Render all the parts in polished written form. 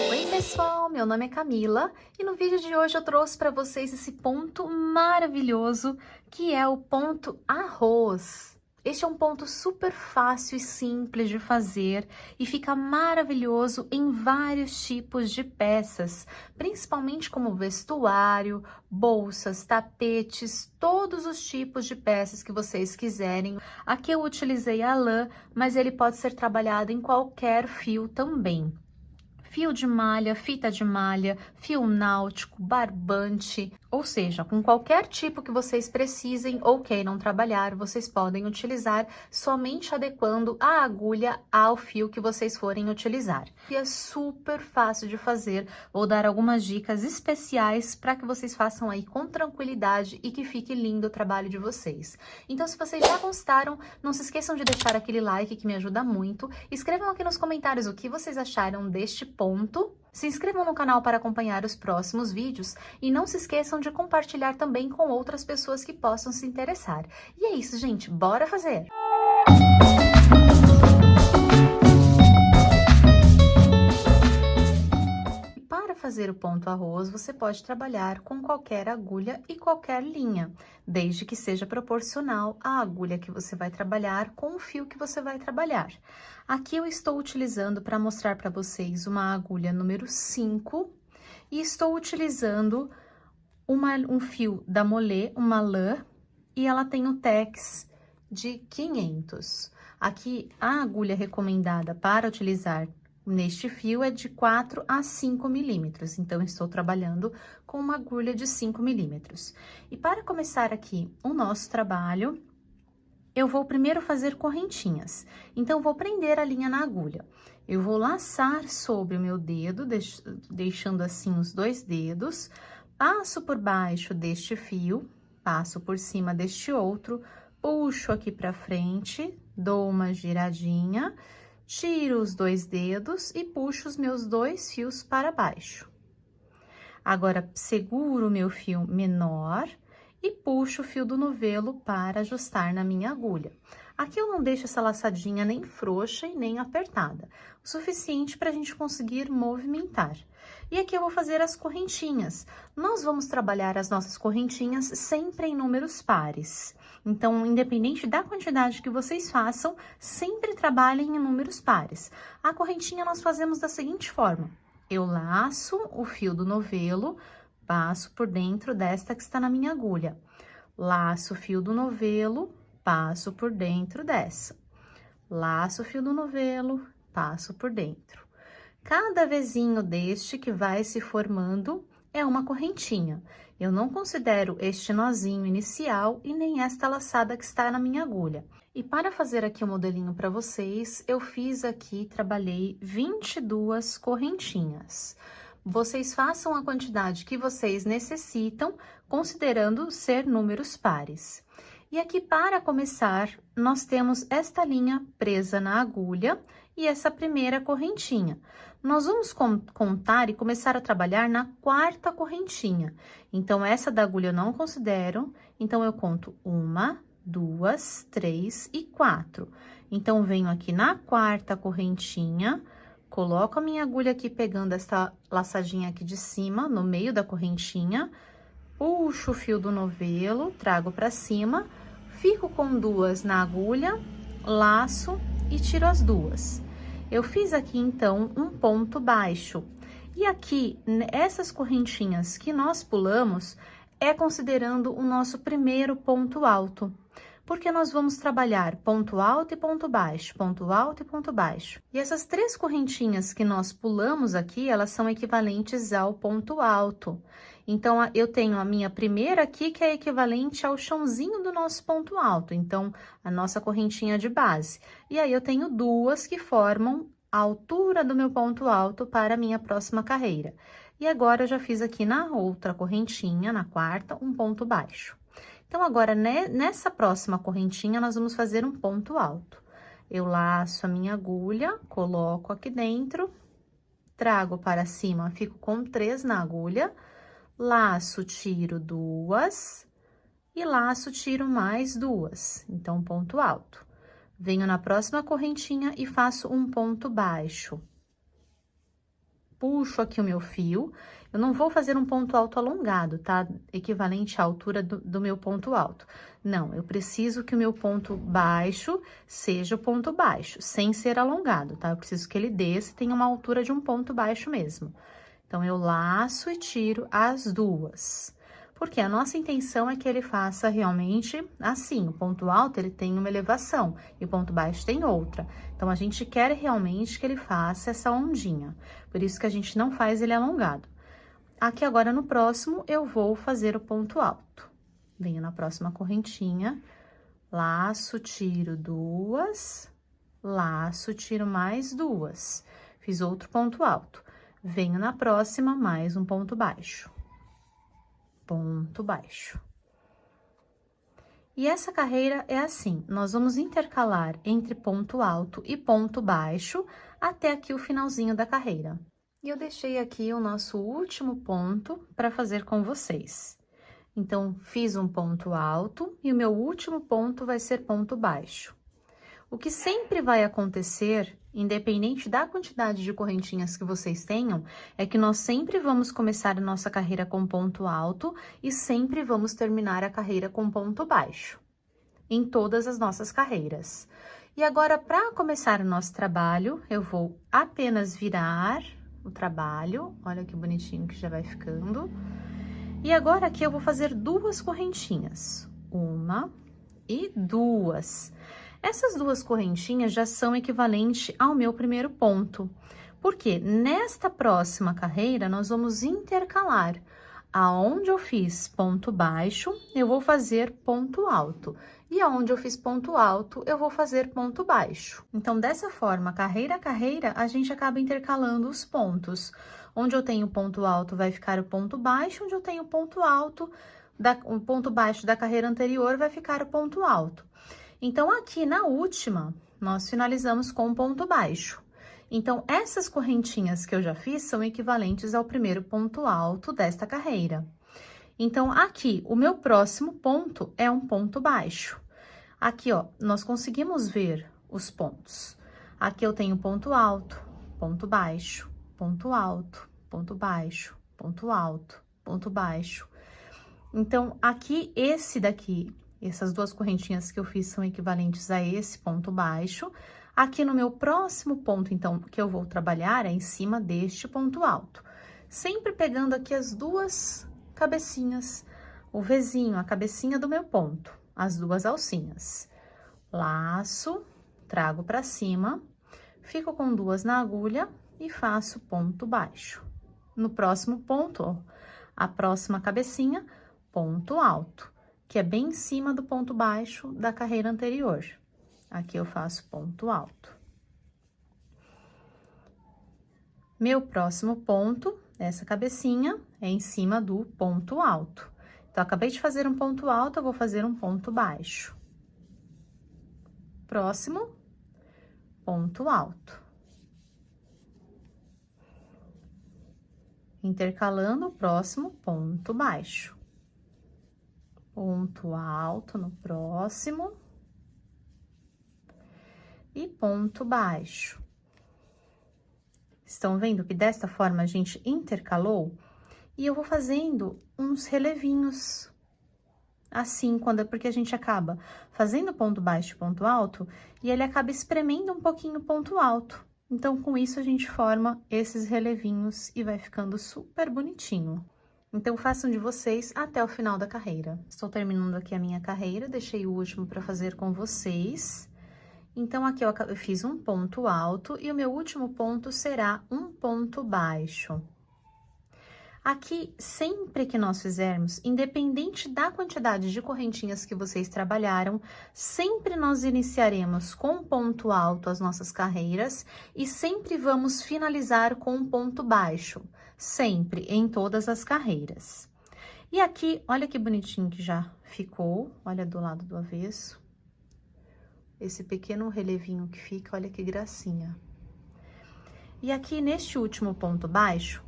Oi pessoal, meu nome é Camila e no vídeo de hoje eu trouxe para vocês esse ponto maravilhoso que é o ponto arroz. Este é um ponto super fácil e simples de fazer e fica maravilhoso em vários tipos de peças, principalmente como vestuário, bolsas, tapetes, todos os tipos de peças que vocês quiserem. Aqui eu utilizei a lã, mas ele pode ser trabalhado em qualquer fio também. Fio de malha, fita de malha, fio náutico, barbante, ou seja, com qualquer tipo que vocês precisem ou queiram trabalhar, vocês podem utilizar, somente adequando a agulha ao fio que vocês forem utilizar. E é super fácil de fazer, vou dar algumas dicas especiais para que vocês façam aí com tranquilidade e que fique lindo o trabalho de vocês. Então, se vocês já gostaram, não se esqueçam de deixar aquele like que me ajuda muito, escrevam aqui nos comentários o que vocês acharam deste ponto. Se inscrevam no canal para acompanhar os próximos vídeos e não se esqueçam de compartilhar também com outras pessoas que possam se interessar. E é isso, gente, bora fazer! Para fazer o ponto arroz, você pode trabalhar com qualquer agulha e qualquer linha, desde que seja proporcional à agulha que você vai trabalhar com o fio que você vai trabalhar. Aqui eu estou utilizando para mostrar para vocês uma agulha número 5 e estou utilizando um fio da Molé, uma lã, e ela tem o Tex de 500. Aqui a agulha recomendada para utilizar neste fio é de 4 a 5 milímetros, então estou trabalhando com uma agulha de 5 milímetros. E para começar aqui o nosso trabalho, eu vou primeiro fazer correntinhas. Então, vou prender a linha na agulha. Eu vou laçar sobre o meu dedo, deixando assim os dois dedos, passo por baixo deste fio, passo por cima deste outro, puxo aqui pra frente, dou uma giradinha, tiro os dois dedos e puxo os meus dois fios para baixo. Agora, seguro o meu fio menor e puxo o fio do novelo para ajustar na minha agulha. Aqui eu não deixo essa laçadinha nem frouxa e nem apertada, o suficiente para a gente conseguir movimentar. E aqui eu vou fazer as correntinhas. Nós vamos trabalhar as nossas correntinhas sempre em números pares. Então, independente da quantidade que vocês façam, sempre trabalhem em números pares. A correntinha nós fazemos da seguinte forma: eu laço o fio do novelo, passo por dentro desta que está na minha agulha. Laço o fio do novelo, passo por dentro dessa. Laço o fio do novelo, passo por dentro. Cada vezinho deste que vai se formando é uma correntinha. Eu não considero este nozinho inicial e nem esta laçada que está na minha agulha. E para fazer aqui o modelinho para vocês, eu fiz aqui, trabalhei 22 correntinhas. Vocês façam a quantidade que vocês necessitam, considerando ser números pares. E aqui, para começar, nós temos esta linha presa na agulha e essa primeira correntinha. Nós vamos contar e começar a trabalhar na quarta correntinha. Então, essa da agulha eu não considero, então eu conto 1, 2, 3 e 4. Então, venho aqui na quarta correntinha, coloco a minha agulha aqui pegando essa laçadinha aqui de cima, no meio da correntinha, puxo o fio do novelo, trago para cima, fico com 2 na agulha, laço e tiro as 2. Eu fiz aqui, então, um ponto baixo. E aqui, essas correntinhas que nós pulamos, é considerando o nosso primeiro ponto alto. Porque nós vamos trabalhar ponto alto e ponto baixo, ponto alto e ponto baixo. E essas 3 correntinhas que nós pulamos aqui, elas são equivalentes ao ponto alto. Então, eu tenho a minha primeira aqui, que é equivalente ao chãozinho do nosso ponto alto. Então, a nossa correntinha de base. E aí, eu tenho 2 que formam a altura do meu ponto alto para a minha próxima carreira. E agora, eu já fiz aqui na outra correntinha, na quarta, um ponto baixo. Então, agora, nessa próxima correntinha, nós vamos fazer um ponto alto. Eu laço a minha agulha, coloco aqui dentro, trago para cima, fico com 3 na agulha, laço, tiro 2 e laço, tiro mais 2. Então, ponto alto. Venho na próxima correntinha e faço um ponto baixo. Puxo aqui o meu fio, eu não vou fazer um ponto alto alongado, tá? Equivalente à altura do meu ponto alto. Não, eu preciso que o meu ponto baixo seja o ponto baixo, sem ser alongado, tá? Eu preciso que ele desça e tenha uma altura de um ponto baixo mesmo. Então, eu laço e tiro as duas. Porque a nossa intenção é que ele faça realmente assim, o ponto alto ele tem uma elevação e o ponto baixo tem outra. Então, a gente quer realmente que ele faça essa ondinha, por isso que a gente não faz ele alongado. Aqui agora no próximo, eu vou fazer o ponto alto. Venho na próxima correntinha, laço, tiro duas, laço, tiro mais duas. Fiz outro ponto alto. Venho na próxima, mais um ponto baixo. Ponto baixo. E essa carreira é assim, nós vamos intercalar entre ponto alto e ponto baixo até aqui o finalzinho da carreira. E eu deixei aqui o nosso último ponto para fazer com vocês. Então, fiz um ponto alto e o meu último ponto vai ser ponto baixo. O que sempre vai acontecer, independente da quantidade de correntinhas que vocês tenham, é que nós sempre vamos começar a nossa carreira com ponto alto e sempre vamos terminar a carreira com ponto baixo, em todas as nossas carreiras. E agora, para começar o nosso trabalho, eu vou apenas virar o trabalho, olha que bonitinho que já vai ficando. E agora aqui eu vou fazer duas correntinhas, uma e duas. Essas duas correntinhas já são equivalentes ao meu primeiro ponto, porque nesta próxima carreira nós vamos intercalar. Aonde eu fiz ponto baixo, eu vou fazer ponto alto. E aonde eu fiz ponto alto, eu vou fazer ponto baixo. Então, dessa forma, carreira a carreira, a gente acaba intercalando os pontos. Onde eu tenho ponto alto, vai ficar o ponto baixo. Onde eu tenho ponto alto, o ponto baixo da carreira anterior, vai ficar o ponto alto. Então, aqui na última, nós finalizamos com ponto baixo. Então, essas correntinhas que eu já fiz são equivalentes ao primeiro ponto alto desta carreira. Então, aqui, o meu próximo ponto é um ponto baixo. Aqui, ó, nós conseguimos ver os pontos. Aqui eu tenho ponto alto, ponto baixo, ponto alto, ponto baixo, ponto alto, ponto baixo. Então, aqui, esse daqui, essas duas correntinhas que eu fiz são equivalentes a esse ponto baixo. Aqui no meu próximo ponto, então, que eu vou trabalhar é em cima deste ponto alto. Sempre pegando aqui as duas cabecinhas, o Vzinho, a cabecinha do meu ponto, as duas alcinhas. Laço, trago pra cima, fico com duas na agulha e faço ponto baixo. No próximo ponto, ó, a próxima cabecinha, ponto alto, que é bem em cima do ponto baixo da carreira anterior. Aqui eu faço ponto alto. Meu próximo ponto, essa cabecinha, é em cima do ponto alto. Então, acabei de fazer um ponto alto, eu vou fazer um ponto baixo. Próximo, ponto alto. Intercalando o próximo ponto baixo. Ponto alto no próximo. E ponto baixo. Estão vendo que desta forma a gente intercalou? E eu vou fazendo uns relevinhos, assim, porque a gente acaba fazendo ponto baixo e ponto alto, e ele acaba espremendo um pouquinho o ponto alto. Então, com isso, a gente forma esses relevinhos e vai ficando super bonitinho. Então, façam de vocês até o final da carreira. Estou terminando aqui a minha carreira, deixei o último para fazer com vocês. Então, aqui eu fiz um ponto alto e o meu último ponto será um ponto baixo. Aqui, sempre que nós fizermos, independente da quantidade de correntinhas que vocês trabalharam, sempre nós iniciaremos com ponto alto as nossas carreiras e sempre vamos finalizar com um ponto baixo, sempre, em todas as carreiras. E aqui, olha que bonitinho que já ficou, olha do lado do avesso. Esse pequeno relevinho que fica, olha que gracinha. E aqui, neste último ponto baixo,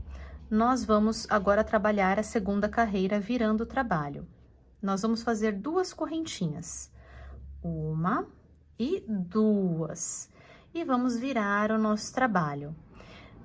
nós vamos agora trabalhar a segunda carreira virando o trabalho. Nós vamos fazer duas correntinhas. Uma e 2. E vamos virar o nosso trabalho.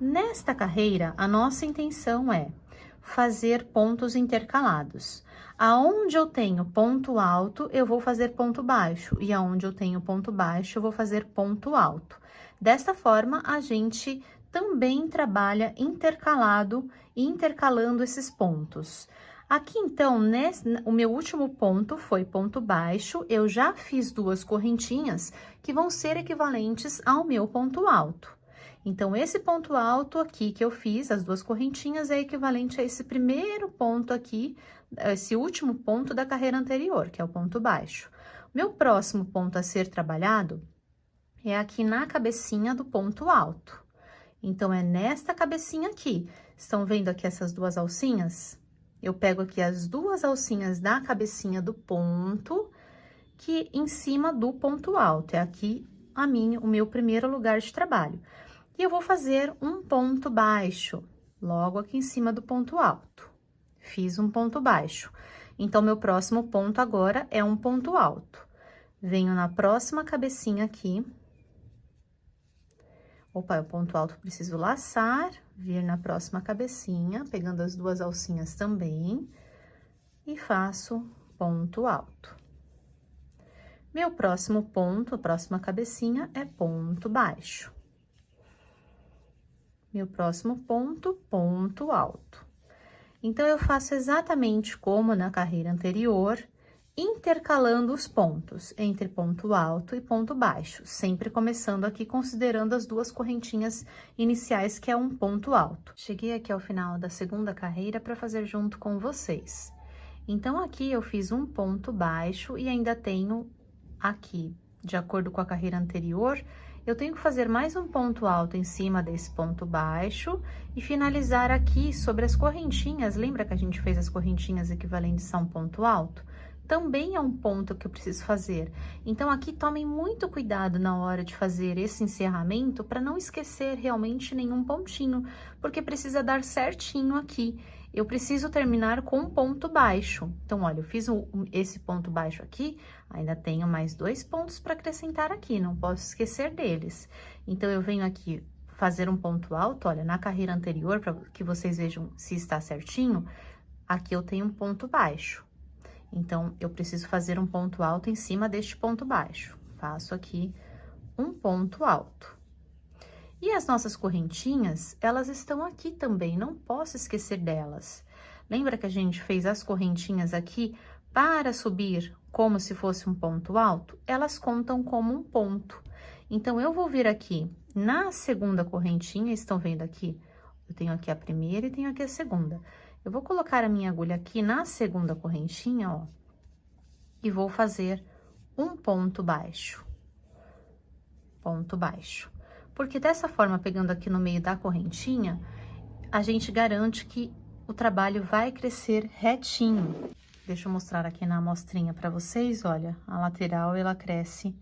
Nesta carreira, a nossa intenção é fazer pontos intercalados. Aonde eu tenho ponto alto, eu vou fazer ponto baixo, e aonde eu tenho ponto baixo, eu vou fazer ponto alto. Desta forma, a gente também trabalha intercalado e intercalando esses pontos. Aqui, então, o meu último ponto foi ponto baixo, eu já fiz 2 correntinhas que vão ser equivalentes ao meu ponto alto. Então, esse ponto alto aqui que eu fiz, as 2 correntinhas, é equivalente a esse primeiro ponto aqui, esse último ponto da carreira anterior, que é o ponto baixo. Meu próximo ponto a ser trabalhado é aqui na cabecinha do ponto alto. Então, é nesta cabecinha aqui. Estão vendo aqui essas 2 alcinhas? Eu pego aqui as 2 alcinhas da cabecinha do ponto, que em cima do ponto alto. É aqui o meu primeiro lugar de trabalho. E eu vou fazer um ponto baixo, logo aqui em cima do ponto alto. Fiz um ponto baixo. Então, meu próximo ponto agora é um ponto alto. Venho na próxima cabecinha aqui. Opa, o ponto alto preciso laçar, vir na próxima cabecinha, pegando as 2 alcinhas também, e faço ponto alto. Meu próximo ponto, a próxima cabecinha, é ponto baixo. Meu próximo ponto, ponto alto. Então, eu faço exatamente como na carreira anterior, intercalando os pontos entre ponto alto e ponto baixo, sempre começando aqui considerando as 2 correntinhas iniciais, que é um ponto alto. Cheguei aqui ao final da segunda carreira para fazer junto com vocês. Então, aqui eu fiz um ponto baixo e ainda tenho aqui, de acordo com a carreira anterior, eu tenho que fazer mais um ponto alto em cima desse ponto baixo e finalizar aqui sobre as correntinhas. Lembra que a gente fez as correntinhas equivalentes a um ponto alto? Também é um ponto que eu preciso fazer. Então, aqui tomem muito cuidado na hora de fazer esse encerramento para não esquecer realmente nenhum pontinho, porque precisa dar certinho aqui. Eu preciso terminar com um ponto baixo. Então, olha, eu fiz esse ponto baixo aqui, ainda tenho mais 2 pontos para acrescentar aqui, não posso esquecer deles. Então, eu venho aqui fazer um ponto alto, olha, na carreira anterior, para que vocês vejam se está certinho, aqui eu tenho um ponto baixo. Então, eu preciso fazer um ponto alto em cima deste ponto baixo. Faço aqui um ponto alto. E as nossas correntinhas, elas estão aqui também, não posso esquecer delas. Lembra que a gente fez as correntinhas aqui para subir como se fosse um ponto alto? Elas contam como um ponto. Então, eu vou vir aqui na segunda correntinha, estão vendo aqui? Eu tenho aqui a primeira e tenho aqui a segunda. Eu vou colocar a minha agulha aqui na segunda correntinha, ó, e vou fazer um ponto baixo. Ponto baixo. Porque dessa forma, pegando aqui no meio da correntinha, a gente garante que o trabalho vai crescer retinho. Deixa eu mostrar aqui na amostrinha para vocês, olha, a lateral ela cresce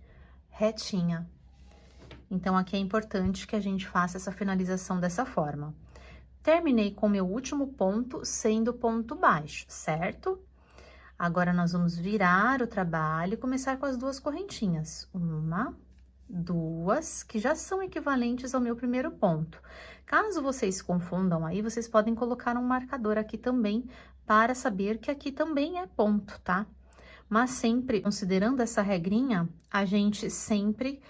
retinha. Então, aqui é importante que a gente faça essa finalização dessa forma. Terminei com o meu último ponto, sendo ponto baixo, certo? Agora, nós vamos virar o trabalho e começar com as 2 correntinhas. 1, 2, que já são equivalentes ao meu primeiro ponto. Caso vocês se confundam aí, vocês podem colocar um marcador aqui também, para saber que aqui também é ponto, tá? Mas sempre, considerando essa regrinha, a gente sempre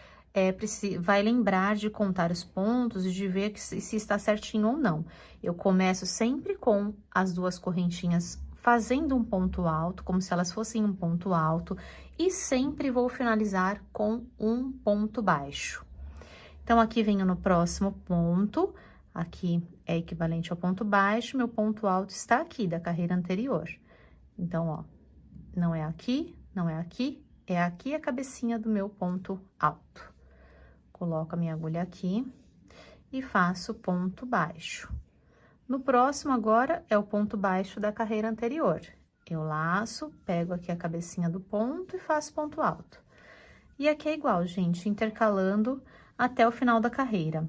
vai lembrar de contar os pontos e de ver se está certinho ou não. Eu começo sempre com as 2 correntinhas fazendo um ponto alto, como se elas fossem um ponto alto, e sempre vou finalizar com um ponto baixo. Então, aqui venho no próximo ponto, aqui é equivalente ao ponto baixo, meu ponto alto está aqui, da carreira anterior. Então, ó, não é aqui, não é aqui, é aqui a cabecinha do meu ponto alto. Coloco a minha agulha aqui e faço ponto baixo. No próximo, agora, é o ponto baixo da carreira anterior. Eu laço, pego aqui a cabecinha do ponto e faço ponto alto. E aqui é igual, gente, intercalando até o final da carreira.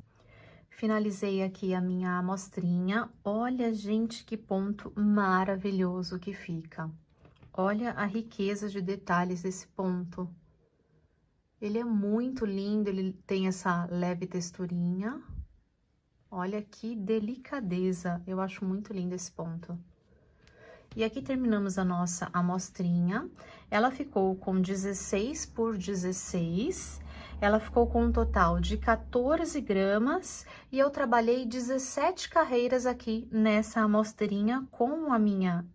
Finalizei aqui a minha amostrinha. Olha, gente, que ponto maravilhoso que fica. Olha a riqueza de detalhes desse ponto. Ele é muito lindo, ele tem essa leve texturinha. Olha que delicadeza, eu acho muito lindo esse ponto. E aqui terminamos a nossa amostrinha. Ela ficou com 16 por 16. Ela ficou com um total de 14 gramas e eu trabalhei 17 carreiras aqui nessa amostrinha com a minha...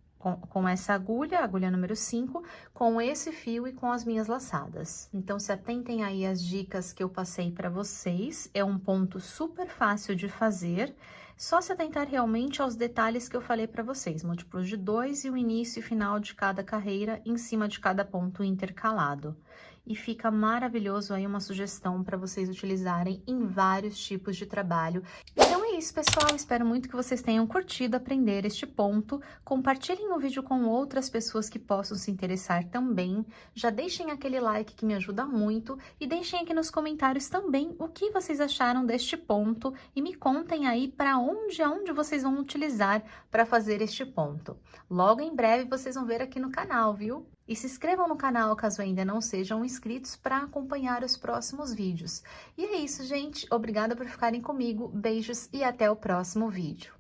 Com essa agulha, agulha número 5, com esse fio e com as minhas laçadas. Então, se atentem aí às dicas que eu passei para vocês, é um ponto super fácil de fazer, só se atentar realmente aos detalhes que eu falei para vocês, múltiplos de 2 e o início e final de cada carreira em cima de cada ponto intercalado. E fica maravilhoso aí uma sugestão para vocês utilizarem em vários tipos de trabalho. Então é isso, pessoal. Espero muito que vocês tenham curtido aprender este ponto. Compartilhem o vídeo com outras pessoas que possam se interessar também. Já deixem aquele like que me ajuda muito e deixem aqui nos comentários também o que vocês acharam deste ponto e me contem aí para aonde vocês vão utilizar para fazer este ponto. Logo em breve vocês vão ver aqui no canal, viu? E se inscrevam no canal caso ainda não sejam inscritos para acompanhar os próximos vídeos. E é isso, gente. Obrigada por ficarem comigo. Beijos e até o próximo vídeo.